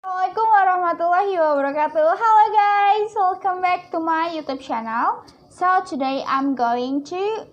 Assalamualaikum warahmatullahi wabarakatuh. Hello guys, welcome back to my YouTube channel. So today I'm going to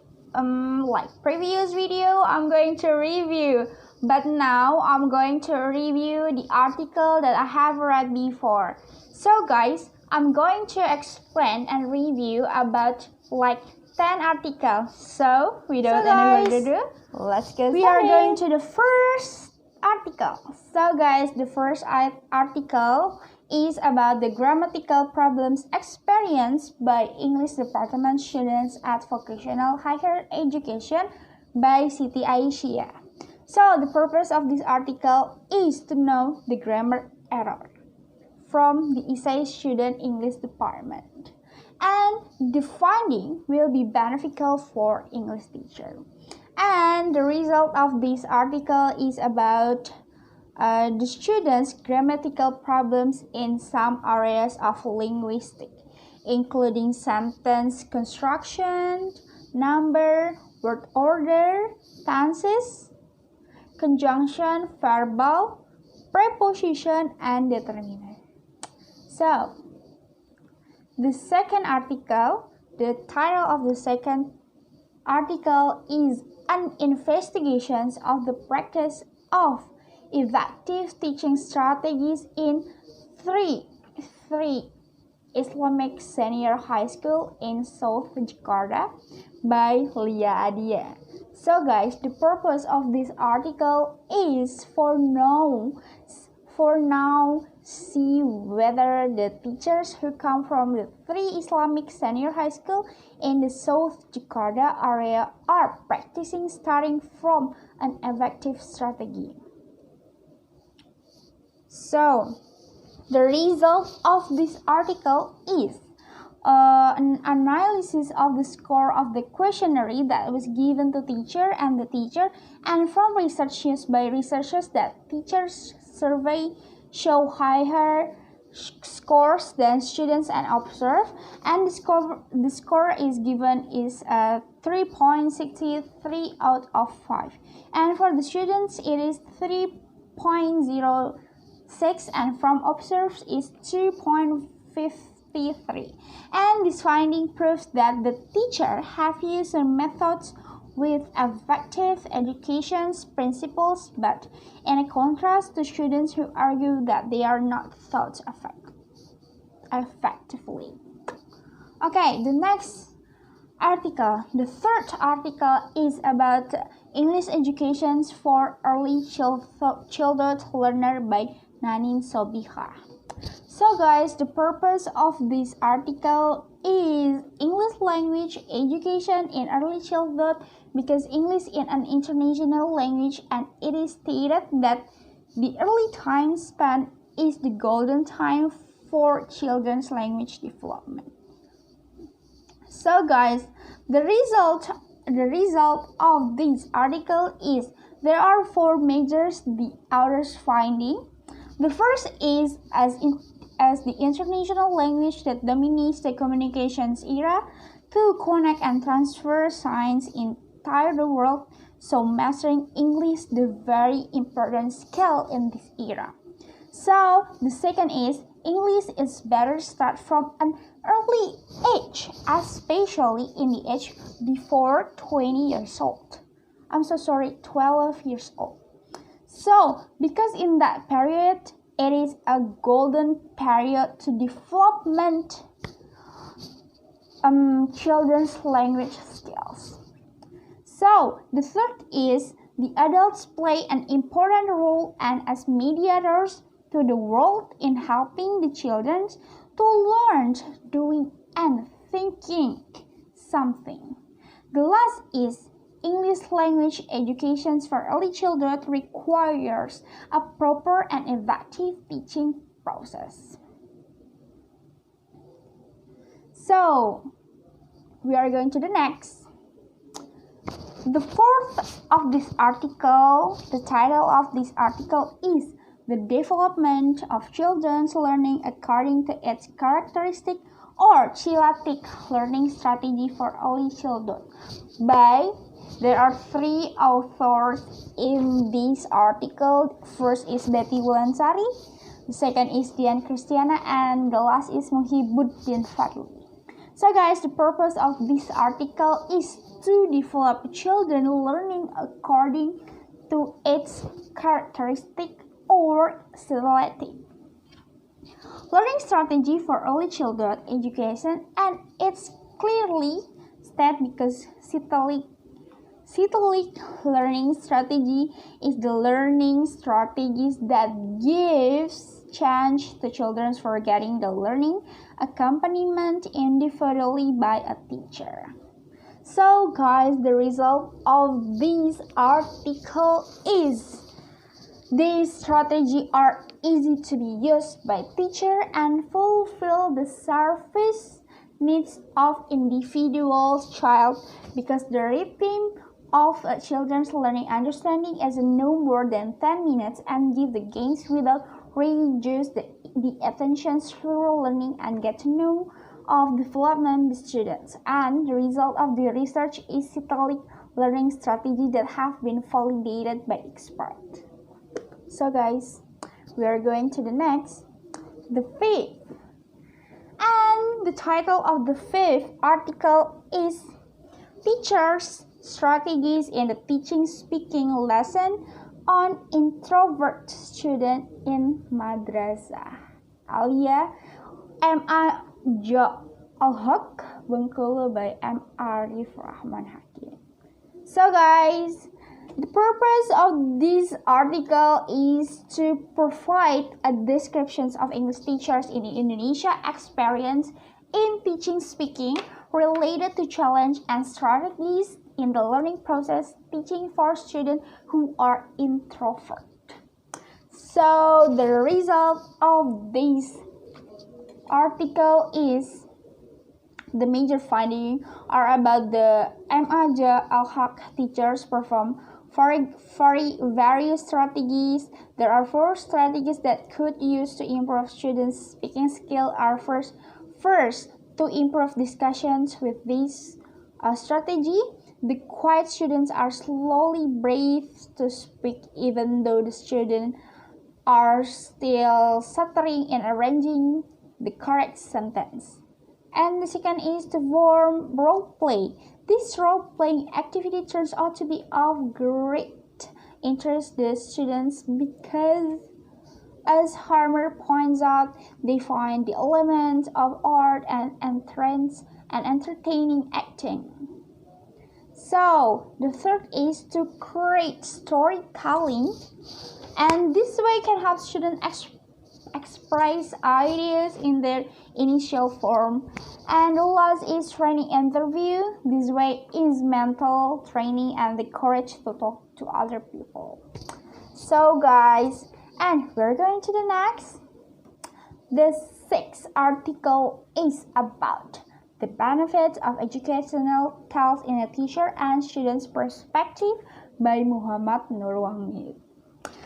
like previous video I'm going to review, but now I'm going to review the article that I have read before. So guys, I'm going to explain and review about like 10 articles. So without any further ado, let's get started. We are going to the first article. So guys, the first article is about the grammatical problems experienced by English department students at vocational higher education by Siti Aisyah. So the purpose of this article is to know the grammar error from the essay student English department, and the finding will be beneficial for English teacher. And the result of this article is about the students' grammatical problems in some areas of linguistics, including sentence construction, number, word order, tenses, conjunction, verbal, preposition, and determiner. So, the second article, the title of the second article is an investigation of the practice of effective teaching strategies in three Islamic senior high school in South Jakarta by Lia Adia. So guys, the purpose of this article is for now see whether the teachers who come from the three Islamic senior high school in the South Jakarta area are practicing starting from an effective strategy. So, the result of this article is an analysis of the score of the questionnaire that was given to teacher, and from research used by researchers that teachers survey show higher scores than students and observe, and the score is given is 3.63 out of 5, and for the students it is 3.06, and from observed is 2.53. And this finding proves that the teacher have used methods with effective education principles, but in contrast to students who argue that they are not taught effectively. Okay, the next article, the third article, is about English education for early childhood learner by Nanin Sobiha. So guys, the purpose of this article is English language education in early childhood, because English is an international language, and it is stated that the early time span is the golden time for children's language development. So guys, the result of this article is there are four measures the authors finding. The first is as the international language that dominates the communications era to connect and transfer science entire the world, so mastering English the very important skill in this era. So the second is English is better start from an early age, especially in the age before 20 years old. 12 years old. So, because in that period, it is a golden period to development children's language skills. So, the third is the adults play an important role and as mediators to the world in helping the children to learn doing and thinking something. The last is English language education for early childhood requires a proper and effective teaching process. So, we are going to the next. The fourth of this article, the title of this article is The Development of Children's Learning According to Its Characteristic or CHILATIC Learning Strategy for Early Childhood by There are three authors in this article. First is Betty Wulansari, The second is Dian Christiana, and the last is Muhibbuddin Fadli. So guys, the purpose of this article is to develop children learning according to its characteristic or selective learning strategy for early childhood education, and it's clearly stated because cyclic learning strategy is the learning strategies that gives chance to children for getting the learning accompaniment individually by a teacher. So guys, the result of this article is these strategies are easy to be used by teacher and fulfill the service needs of individual's child, because the rhythm of a children's learning understanding is no more than 10 minutes and give the gains without reduce the attention through learning and get to know of development the students. And the result of the research is cyclic learning strategy that have been validated by experts. So guys, we are going to the next, the fifth. And the title of the fifth article is Teachers' Strategies in the Teaching Speaking Lesson on Introvert Student in Madrasah, alias M.A. Al-Haq Bengkulu by M. Arif Rahman Hakim. So guys, the purpose of this article is to provide a description of English teachers in Indonesia experience in teaching speaking related to challenge and strategies in the learning process teaching for students who are introvert. So the result of this article is the major findings are about the M.A. Al-Haq teachers perform various strategies. There are 4 strategies that could use to improve students' speaking skill. Are first, to improve discussions with this strategy. The quiet students are slowly brave to speak even though the students are still stuttering in arranging the correct sentence. And the second is to form role play. This role-playing activity turns out to be of great interest to the students because, as Harmer points out, they find the elements of art and entrance and entertaining acting. So, the third is to create storytelling, and this way can help students express ideas in their initial form. And the last is training interview. This way is mental training and the courage to talk to other people. So guys, and we're going to the next. The sixth article is about the benefits of educational tales in a teacher and student's perspective by Muhammad Nurwahid.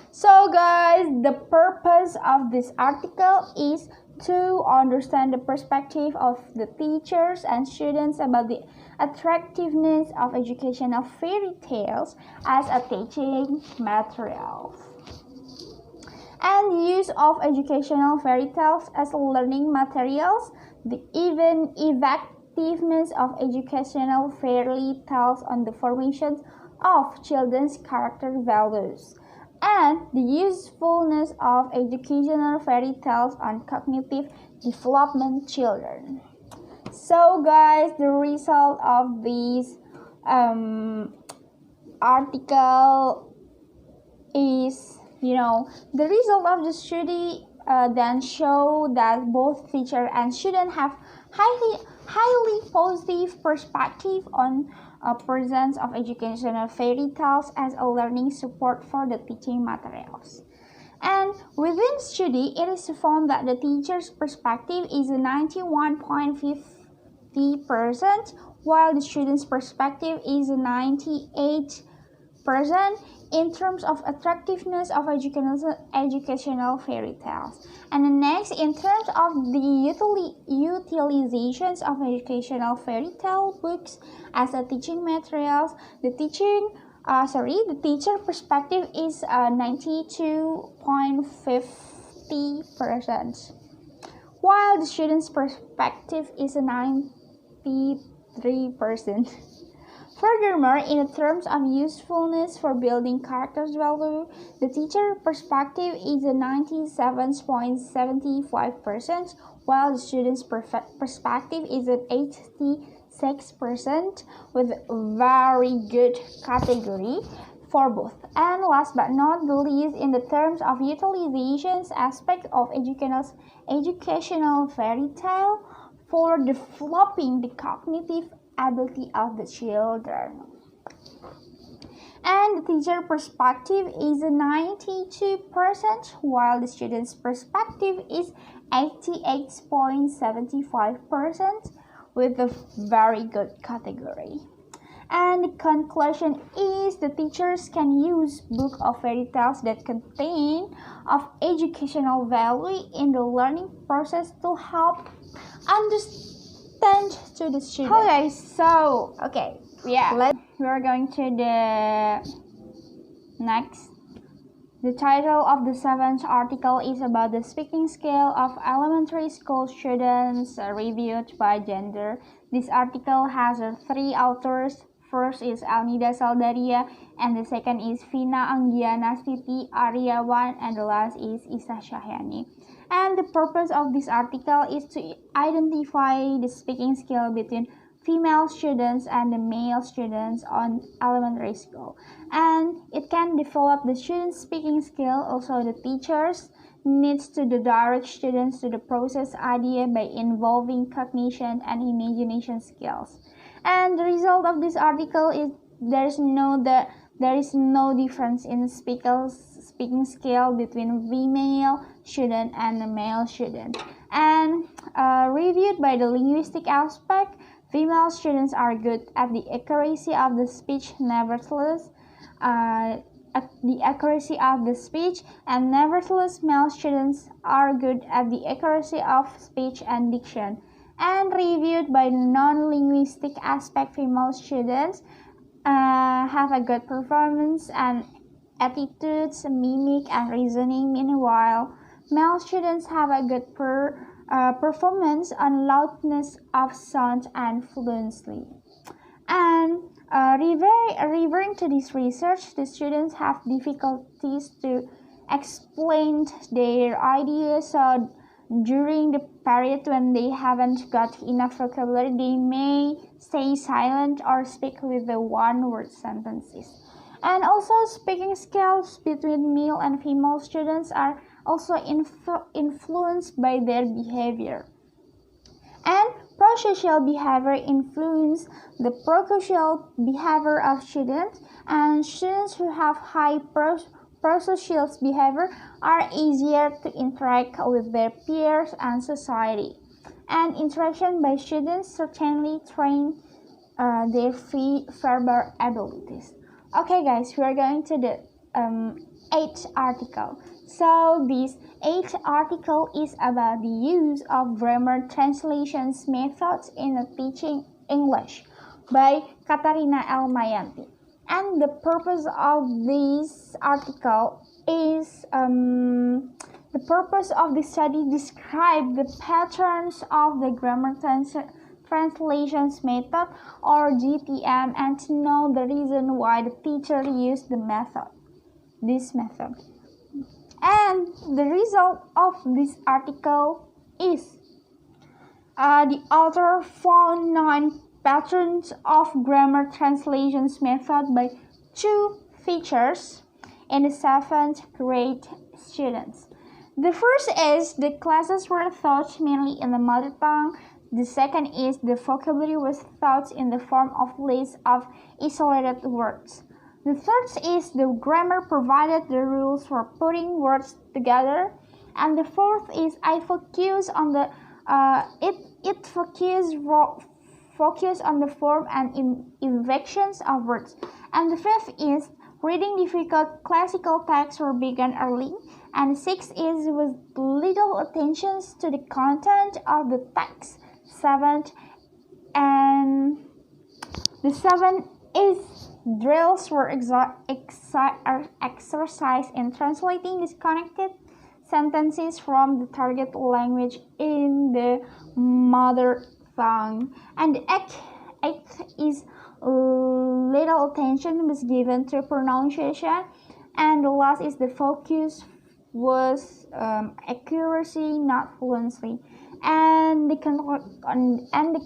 So guys, the purpose of this article is to understand the perspective of the teachers and students about the attractiveness of educational fairy tales as a teaching material and use of educational fairy tales as learning materials, the even effectiveness of educational fairy tales on the formation of children's character values, and the usefulness of educational fairy tales on cognitive development children. So guys, the result of this article is, the result of the study then show that both teacher and student have highly positive perspective on presence of educational fairy tales as a learning support for the teaching materials. And within study, it is found that the teacher's perspective is 91.50%, while the student's perspective is 98%. In terms of attractiveness of educational fairy tales. And the next, in terms of the utilizations of educational fairy tale books as a teaching materials, the teacher perspective is 92.50%, 80%, while the student's perspective is 93%. Furthermore, in terms of usefulness for building character's value, the teacher perspective is 97.75%, while the student's perspective is at 86%, with very good category for both. And last but not the least, in the terms of utilizations aspect of educational fairy tale for developing the cognitive ability of the children. And the teacher perspective is 92%, while the student's perspective is 88.75%, with a very good category. And the conclusion is the teachers can use book of fairy tales that contain of educational value in the learning process to help understand to the student. Okay, so we're going to the next. The title of the 7th article is about the speaking skill of elementary school students, reviewed by gender. This article has 3 authors. First is Alnida Saldaria, and the second is Vina Anggiana Siti Aryawan, and the last is Isa Syahyani. And the purpose of this article is to identify the speaking skill between female students and the male students on elementary school, and it can develop the students' speaking skill. Also, the teachers needs to direct students to the process idea by involving cognition and imagination skills. And the result of this article is there is no difference in speaking skill between female student and the male student. And reviewed by the linguistic aspect, female students are good at the accuracy of the speech, nevertheless, male students are good at the accuracy of speech and diction. And reviewed by the non-linguistic aspect, female students have a good performance and attitudes, mimic, and reasoning. Meanwhile, male students have a good performance on loudness of sound and fluency. And referring to this research, the students have difficulties to explain their ideas. So during the period when they haven't got enough vocabulary, they may stay silent or speak with the one-word sentences. And also, speaking skills between male and female students are also influenced by their behavior. And prosocial behavior influence the prosocial behavior of students, and students who have high prosocial behavior are easier to interact with their peers and society. And interaction by students certainly train their verbal abilities. Okay guys, we are going to the 8th article. So this 8th article is about the use of grammar translations methods in teaching English by Katarina L. Mayanti. And the purpose of this article is the purpose of the study describe the patterns of the grammar translations method, or GTM, and to know the reason why the teacher used this method. And the result of this article is the author found 9 patterns of grammar translations method by 2 teachers in the 7th grade students. The first is the classes were taught mainly in the mother tongue. The second is the vocabulary was taught in the form of lists of isolated words. The third is the grammar provided the rules for putting words together. And the fourth is I focus on the focus on the form and inflections of words. And the fifth is reading difficult classical texts were begun early. And the sixth is with little attention to the content of the text. Seventh is drills were exercised in translating disconnected sentences from the target language in the mother tongue. And the eighth is little attention was given to pronunciation. And the last is the focus was accuracy, not fluency. And the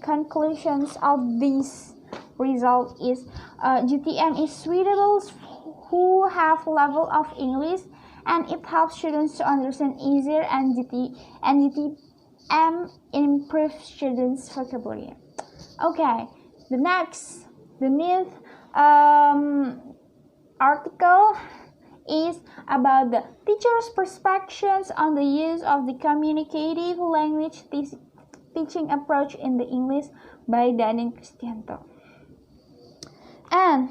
conclusions of this result is GTM is suitable who have level of English, and it helps students to understand easier, and GTM improves students' vocabulary. Okay, the next article is about the teacher's perspectives on the use of the communicative language teaching approach in the English by Danin Kristianto. And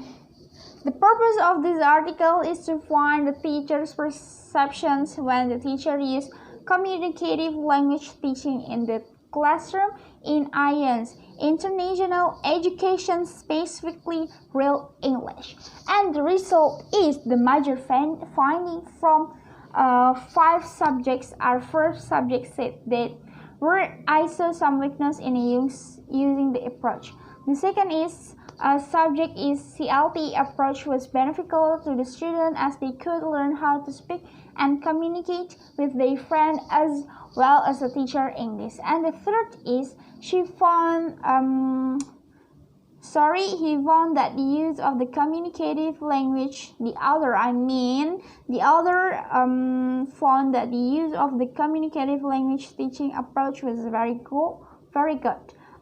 the purpose of this article is to find the teacher's perceptions when the teacher uses communicative language teaching in the classroom in IN's International Education, specifically Real English. And the result is the major finding from 5 subjects. Our first subject said that I saw some weakness in using the approach. The second is subject is CLT approach was beneficial to the student as they could learn how to speak and communicate with their friend as well as the teacher English. And the third is he found that the use of the communicative language, the other found that the use of the communicative language teaching approach was very good.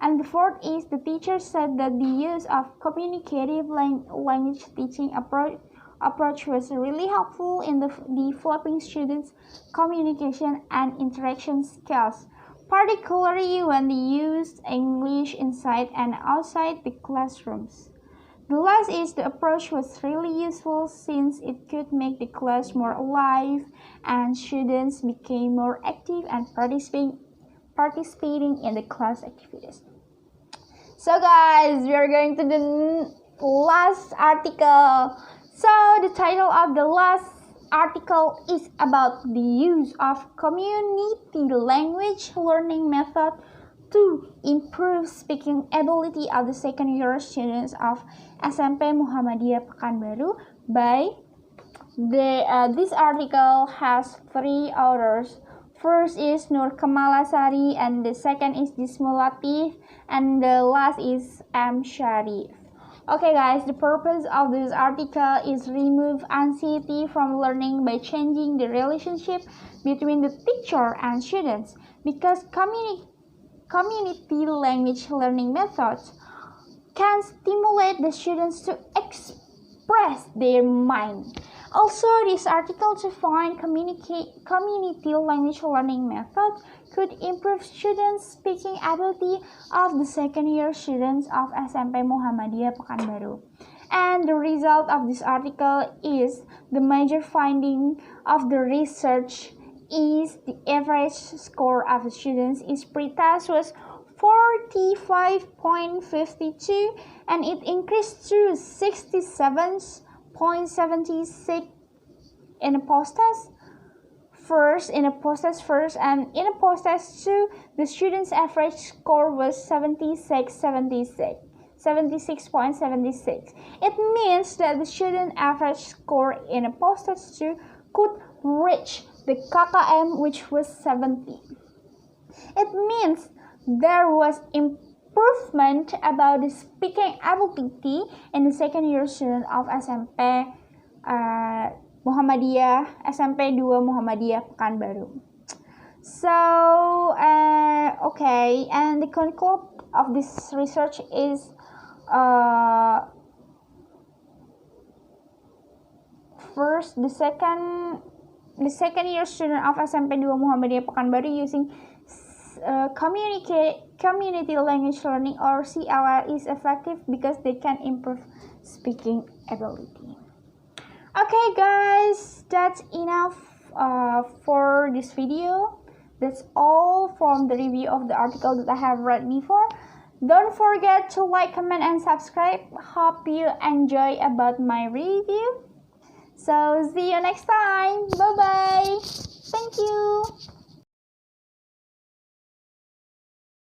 And the fourth is the teacher said that the use of communicative language teaching approach was really helpful in developing students' communication and interaction skills, particularly when they used English inside and outside the classrooms. The last is the approach was really useful since it could make the class more alive and students became more active and participating in the class activities. So guys, we are going to the last article. So the title of the last article is about the use of community language learning method to improve speaking ability of the second year students of SMP Muhammadiyah Pekanbaru by this article has 3 authors. First is Nur Kamalasari, and the second is Jismulatif, and the last is SYARIF. Okay guys, the purpose of this article is remove anxiety from learning by changing the relationship between the teacher and students, because community language learning methods can stimulate the students to express their mind. Also, this article to find community language learning methods could improve students' speaking ability of the second year students of SMP Muhammadiyah Pekanbaru. And the result of this article is the major finding of the research is the average score of the students is pre-test was 45.52, and it increased to 67.76 in a post-test first, and in a post-test 2, the students' average score was 76.76. It means that the student average score in a post-test 2 could reach the KKM, which was 70. It means there was improvement about the speaking ability in the second year student of SMP SMP 2 Muhammadiyah Pekanbaru. So, okay, and the conclusion of this research is first, the second year student of SMP 2 Muhammadiyah Pekanbaru using community language learning or CLR is effective because they can improve speaking ability. Okay guys, that's enough for this video. That's all from the review of the article that I have read before. Don't forget to like, comment, and subscribe. Hope you enjoy about my review. So see you next time. Bye bye.